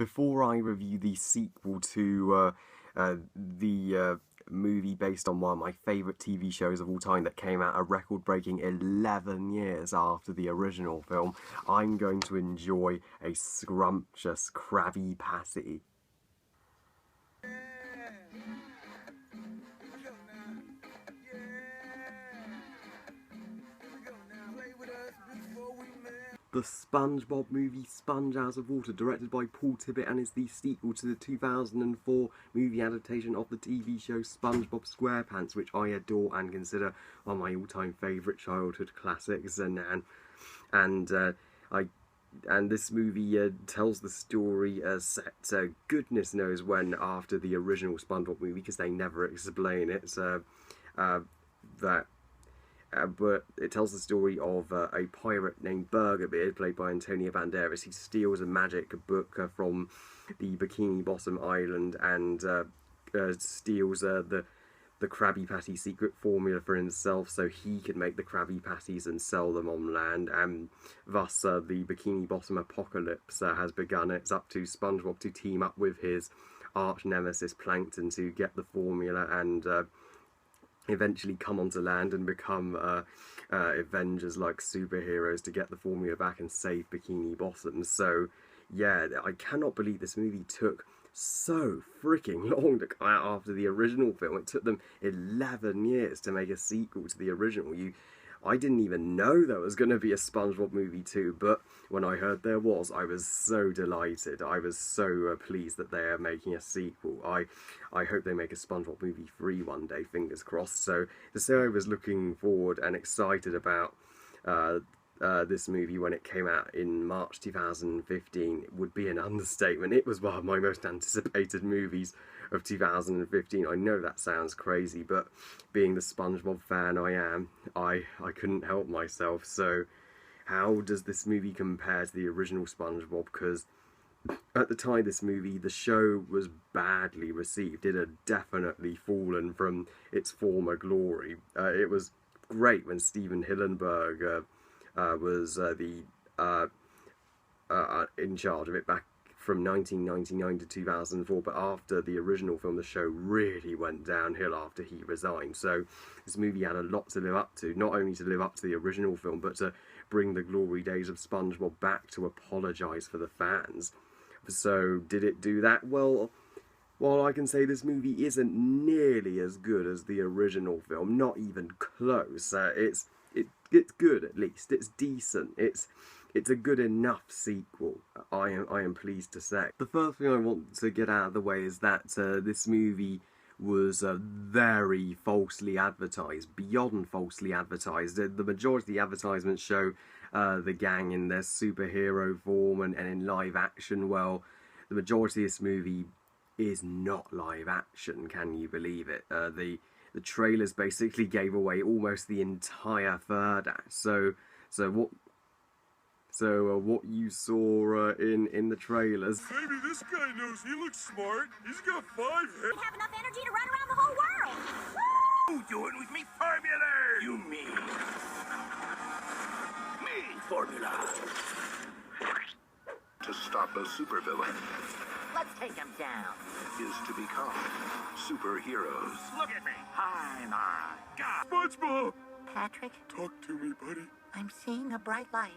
Before I review the sequel to the movie based on one of my favourite TV shows of all time that came out a record-breaking 11 years after the original film, I'm going to enjoy a scrumptious Krabby Patty. The SpongeBob movie Sponge Out of Water, directed by Paul Tibbitt, and is the sequel to the 2004 movie adaptation of the TV show SpongeBob SquarePants, which I adore and consider one of my all-time favourite childhood classics. And this movie tells the story set goodness knows when after the original SpongeBob movie, because they never explain it. But it tells the story of a pirate named Burgerbeard, played by Antonio Banderas. He steals a magic book from the Bikini Bottom Island and steals the Krabby Patty secret formula for himself so he can make the Krabby Patties and sell them on land. And thus the Bikini Bottom apocalypse has begun. It's up to SpongeBob to team up with his arch nemesis Plankton to get the formula and eventually come onto land and become Avengers like superheroes to get the formula back and save Bikini Bottom. So yeah, I cannot believe this movie took so freaking long to come out after the original film. It took them 11 years to make a sequel to the original. I didn't even know there was going to be a SpongeBob movie 2, but when I heard there was, I was so delighted. I was so pleased that they are making a sequel. I hope they make a SpongeBob movie 3 one day, fingers crossed. So to say I was looking forward and excited about this movie when it came out in March 2015 would be an understatement. It was one of my most anticipated movies of 2015. I know that sounds crazy, but being the SpongeBob fan I am, I couldn't help myself. So how does this movie compare to the original SpongeBob? Because at the time of this movie, the show was badly received. It had definitely fallen from its former glory. It was great when Steven Hillenburg was in charge of it back from 1999 to 2004, but after the original film, the show really went downhill after he resigned. So this movie had a lot to live up to, not only to live up to the original film, but to bring the glory days of SpongeBob back, to apologise for the fans. So did it do that? Well, while I can say this movie isn't nearly as good as the original film, not even close, it's good at least. It's decent. It's a good enough sequel, I am pleased to say. The first thing I want to get out of the way is that this movie was very falsely advertised, beyond falsely advertised. The majority of the advertisements show the gang in their superhero form and in live action. Well, the majority of this movie is not live action, can you believe it? The trailers basically gave away almost the entire third act. So what you saw in the trailers. Maybe this guy knows. He looks smart. He's got 5 heads. Have enough energy to run around the whole world. Woo! Doing with me formula. You mean me formula? To stop a supervillain Let's take him down. is to become superheroes. Look at me. Hi, my God. SpongeBob. Patrick, Talk to me, buddy. I'm seeing a bright light.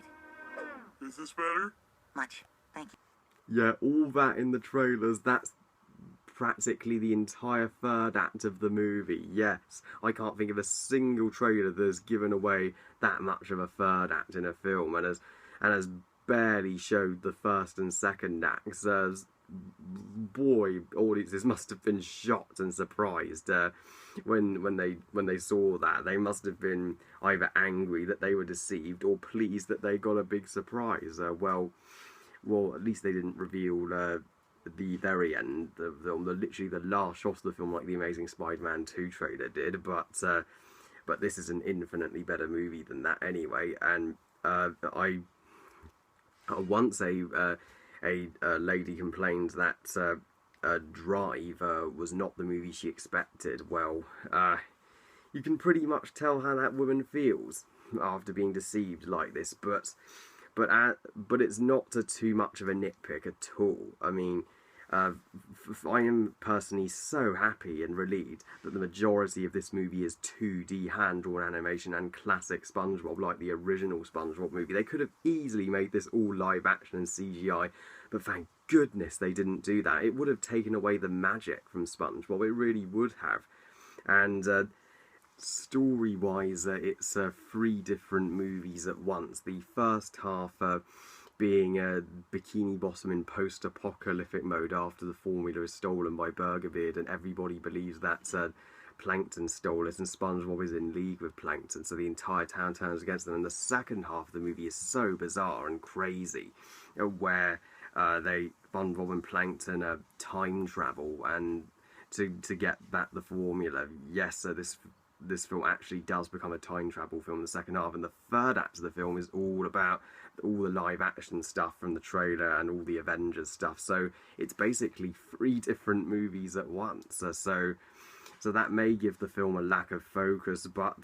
Is this better? Much. Thank you. Yeah, all that in the trailers, that's practically the entire third act of the movie. Yes, I can't think of a single trailer that's given away that much of a third act in a film, and has barely showed the first and second acts. Boy, audiences must have been shocked and surprised when they saw that. They must have been either angry that they were deceived or pleased that they got a big surprise. Well, at least they didn't reveal the very end of the film, literally the last shot of the film, like the Amazing Spider-Man 2 trailer did. But this is an infinitely better movie than that anyway. And once a lady complained that Drive was not the movie she expected. Well, you can pretty much tell how that woman feels after being deceived like this, but but it's not too much of a nitpick at all. I mean, I am personally so happy and relieved that the majority of this movie is 2D hand-drawn animation and classic SpongeBob, like the original SpongeBob movie. They could have easily made this all live action and CGI, but thank goodness they didn't do that. It would have taken away the magic from SpongeBob. It really would have. And story-wise, it's 3 different movies at once. The first half being Bikini Bottom in post-apocalyptic mode after the formula is stolen by Burger Beard, and everybody believes that Plankton stole it, and SpongeBob is in league with Plankton, so the entire town turns against them. And the second half of the movie is so bizarre and crazy, where SpongeBob and Plankton time travel and to get back the formula. Yes, so this film actually does become a time travel film in the second half, and the third act of the film is all about all the live action stuff from the trailer and all the Avengers stuff. So it's basically 3 different movies at once. So that may give the film a lack of focus, but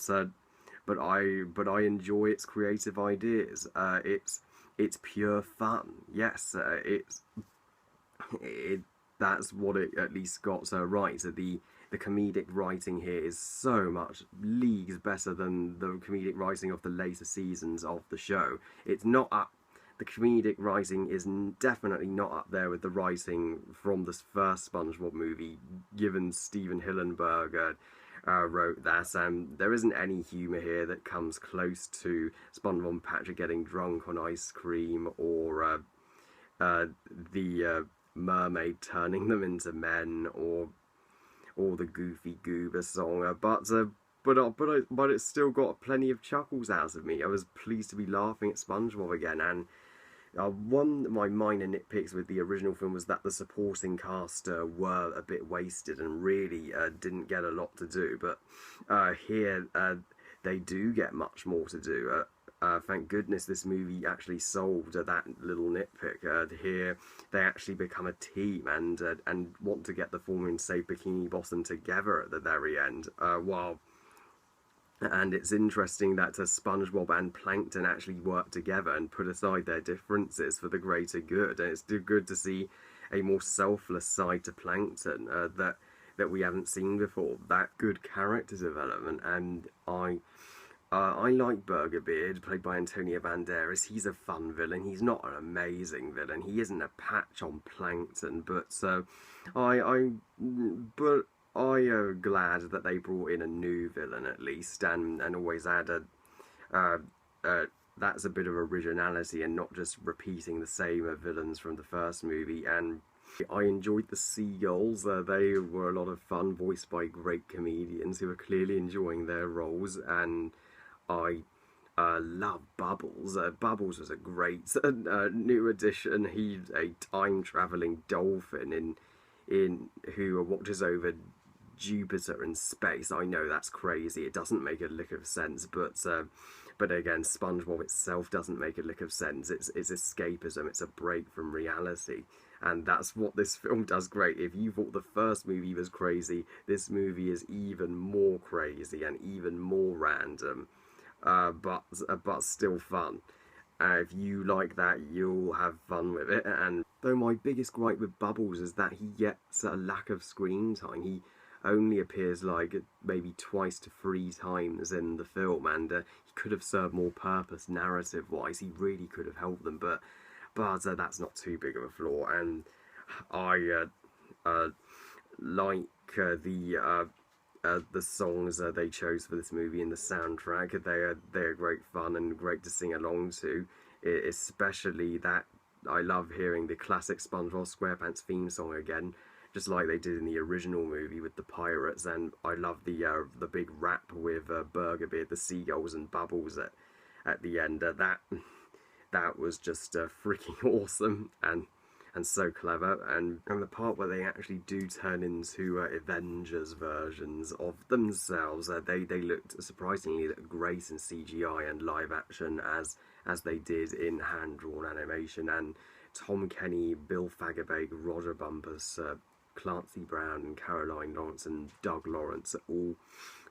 I enjoy its creative ideas. It's pure fun. Yes, that's what it at least got right. So the comedic writing here is so much leagues better than the comedic writing of the later seasons of the show. It's not up. The comedic writing is definitely not up there with the writing from the first SpongeBob movie, given Steven Hillenburg wrote that. There isn't any humour here that comes close to SpongeBob and Patrick getting drunk on ice cream, or the mermaid turning them into men, or the Goofy Goober song, but it still got plenty of chuckles out of me. I was pleased to be laughing at SpongeBob again. And one of my minor nitpicks with the original film was that the supporting cast were a bit wasted and really didn't get a lot to do, but here they do get much more to do. Thank goodness this movie actually solved that little nitpick. Here they actually become a team and want to get the formula and save Bikini Bottom together at the very end. And it's interesting that SpongeBob and Plankton actually work together and put aside their differences for the greater good. And it's good to see a more selfless side to Plankton that we haven't seen before. That good character development, and I like Burger Beard, played by Antonio Banderas. He's a fun villain. He's not an amazing villain. He isn't a patch on Plankton, but I am glad that they brought in a new villain at least, and always added that's a bit of originality and not just repeating the same villains from the first movie. And I enjoyed the seagulls. They were a lot of fun, voiced by great comedians who were clearly enjoying their roles. And I love Bubbles. Bubbles was a great new addition. He's a time-travelling dolphin in who watches over Jupiter in space. I know that's crazy. It doesn't make a lick of sense, but again, SpongeBob itself doesn't make a lick of sense. It's escapism. It's a break from reality, and that's what this film does great. If you thought the first movie was crazy, this movie is even more crazy and even more random, but still fun. If you like that, you'll have fun with it. And though my biggest gripe with Bubbles is that he gets a lack of screen time. He only appears like maybe 2 to 3 times in the film, and he could have served more purpose narrative-wise. He really could have helped them, but that's not too big of a flaw. And I like the songs they chose for this movie and the soundtrack. They're great fun and great to sing along to. Especially that I love hearing the classic SpongeBob SquarePants theme song again, just like they did in the original movie with the pirates. And I love the big rap with Burger Beard, the seagulls, and Bubbles at the end. That was just freaking awesome and so clever. And the part where they actually do turn into Avengers versions of themselves, they looked surprisingly great in CGI and live action as they did in hand-drawn animation. And Tom Kenny, Bill Fagerbakke, Roger Bumpus, Clancy Brown and Caroline Lawrence and Doug Lawrence are all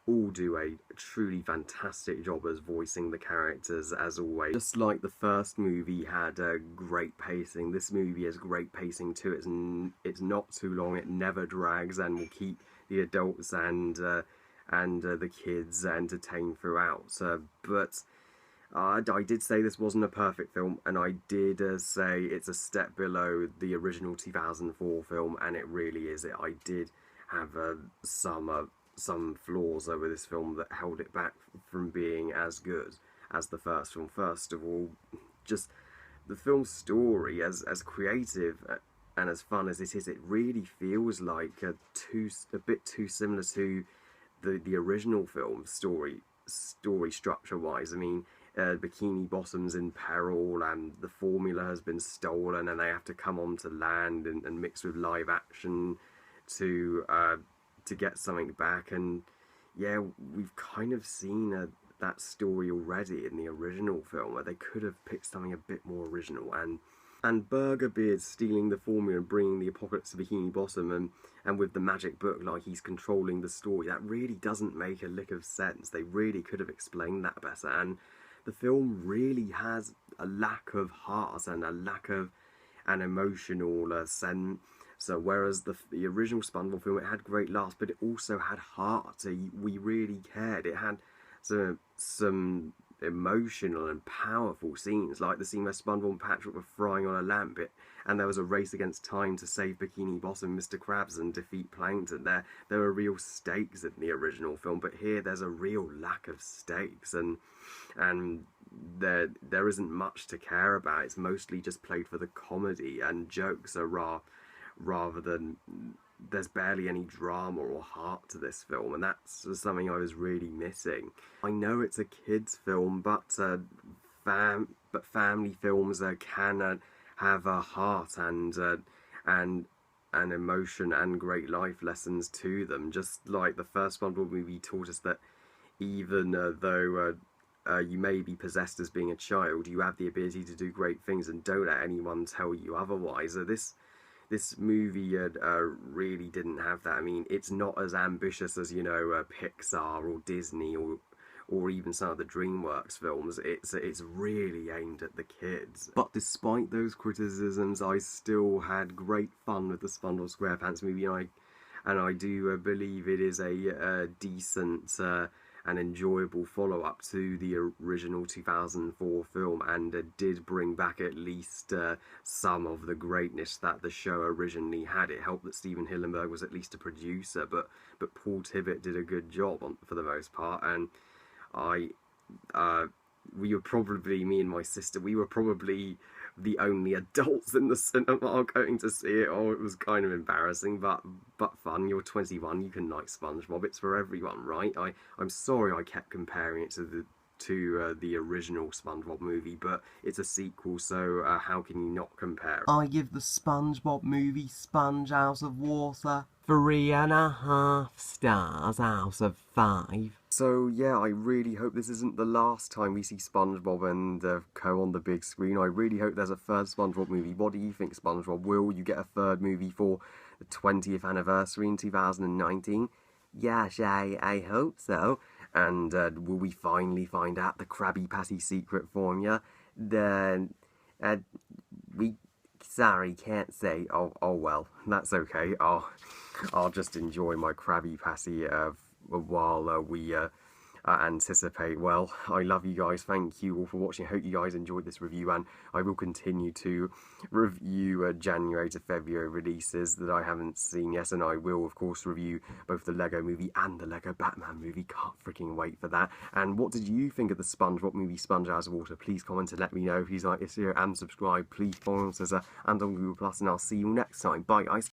all do a truly fantastic job as voicing the characters, as always. Just like the first movie had great pacing, this movie has great pacing too. It's not too long, it never drags, and will keep the adults and the kids entertained throughout. But I did say this wasn't a perfect film, and I did say it's a step below the original 2004 film, and it really is. I did have some flaws over this film that held it back from being as good as the first film. First of all, just the film's story, as creative and as fun as it is, it really feels like a bit too similar to the original film story structure wise. I mean, Bikini Bottom's in peril, and the formula has been stolen, and they have to come onto land and mix with live action to get something back. And yeah, we've kind of seen that story already in the original film, where they could have picked something a bit more original. And Burger Beard stealing the formula and bringing the apocalypse to Bikini Bottom, and with the magic book, like he's controlling the story, that really doesn't make a lick of sense. They really could have explained that better. And the film really has a lack of heart and a lack of an emotional sense. So whereas the original SpongeBob film, it had great laughs, but it also had heart. We really cared. It had some emotional and powerful scenes, like the scene where SpongeBob and Patrick were frying on a lamp, and there was a race against time to save Bikini Bottom, Mr. Krabs, and defeat Plankton. There were real stakes in the original film, but here there's a real lack of stakes, and there isn't much to care about. It's mostly just played for the comedy, and jokes are rather than, there's barely any drama or heart to this film, and that's something I was really missing. I know it's a kids' film, but family films can have a heart and emotion and great life lessons to them. Just like the first SpongeBob movie taught us that even though you may be possessed as being a child, you have the ability to do great things, and don't let anyone tell you otherwise. This movie really didn't have that. I mean, it's not as ambitious as, Pixar or Disney or even some of the DreamWorks films. It's really aimed at the kids. But despite those criticisms, I still had great fun with the SpongeBob SquarePants movie, and I do believe it is a decent an enjoyable follow-up to the original 2004 film, and did bring back at least some of the greatness that the show originally had. It helped that Steven Hillenburg was at least a producer, but Paul Tibbitt did a good job for the most part, and we were probably, me and my sister, we were probably the only adults in the cinema going to see it. Oh, it was kind of embarrassing, but fun. You're 21, you can like SpongeBob. It's for everyone, right? I'm sorry I kept comparing it to the original SpongeBob movie, but it's a sequel, so how can you not compare? I give the SpongeBob movie Sponge Out of Water 3.5 stars out of 5. So yeah, I really hope this isn't the last time we see SpongeBob and Co on the big screen. I really hope there's a third SpongeBob movie. What do you think, SpongeBob? Will you get a third movie for the 20th anniversary in 2019? Yes, I hope so. And will we finally find out the Krabby Patty secret formula? Sorry, can't say. Oh well, that's okay. I'll just enjoy my Krabby Patty while we anticipate. Well, I love you guys. Thank you all for watching. I hope you guys enjoyed this review, and I will continue to review January to February releases that I haven't seen yet, and I will of course review both the Lego movie and the Lego Batman movie. Can't freaking wait for that. And what did you think of the SpongeBob movie Sponge Out of Water? Please comment and let me know. Please like this video and subscribe. Please follow us and on Google+, and I'll see you next time. Bye guys.